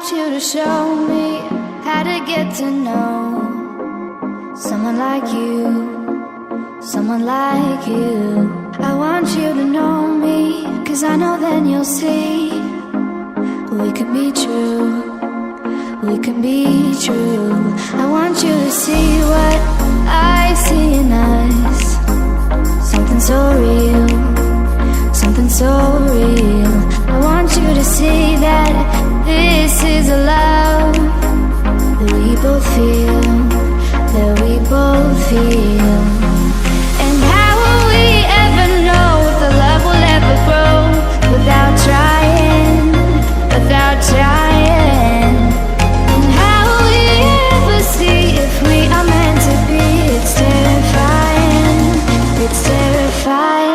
want you to show me how to get to know someone like you, someone like you. I want you to know me, 'cause I know then you'll see we can be true, we can be true. I want you to see what I see in us, something so real, something so real. I want you to see that this is a love that we both feel, that we both feel. And how will we ever know if the love will ever grow without trying, without trying? And how will we ever see if we are meant to be? It's terrifying, it's terrifying.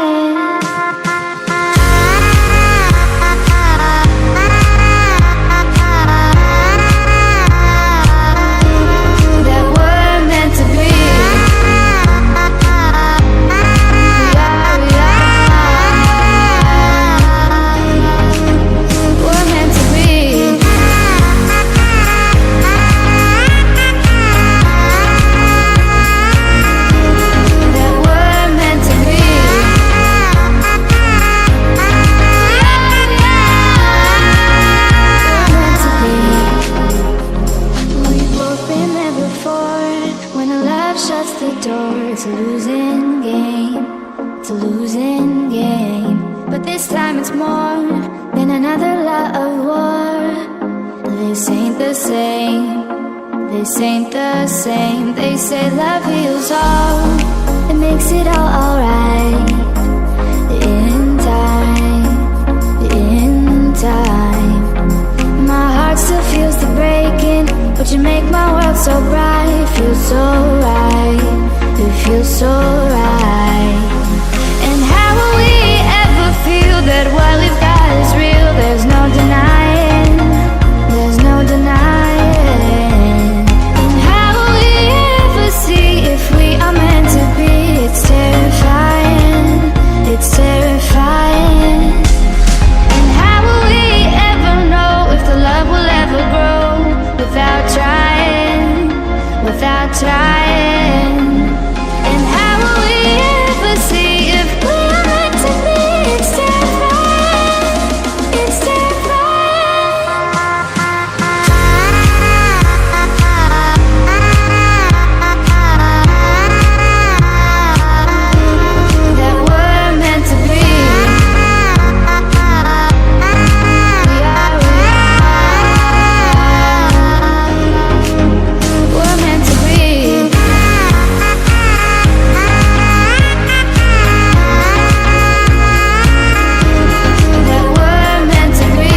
It's a losing game, it's a losing game. But this time it's more than another love war. This ain't the same, this ain't the same. They say love heals all, it makes it all alright. In time, in time. My heart still feels the breaking, but you make my world so bright. It feels so right, it feels so right. And how will we ever feel that what we've got is real? There's no denying, there's no denying. And how will we ever see if we are meant to be? It's terrifying, it's terrifying. And how will we ever know if the love will ever grow without trying, without trying? And how will we ever see if we are meant to be? It's terrifying, it's terrifying. That we're meant to be. We're meant to be. That we're meant to be.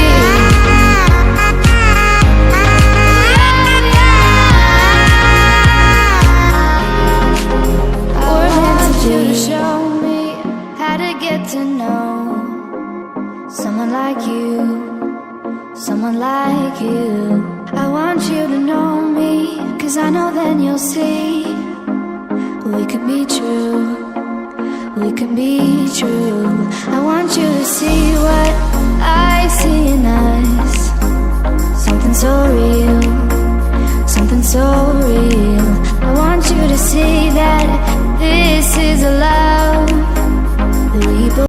I want you to show me how to get to know someone like you, someone like you. I want you to know me, 'cause I know then you'll see we can be true, we can be true. I want you to see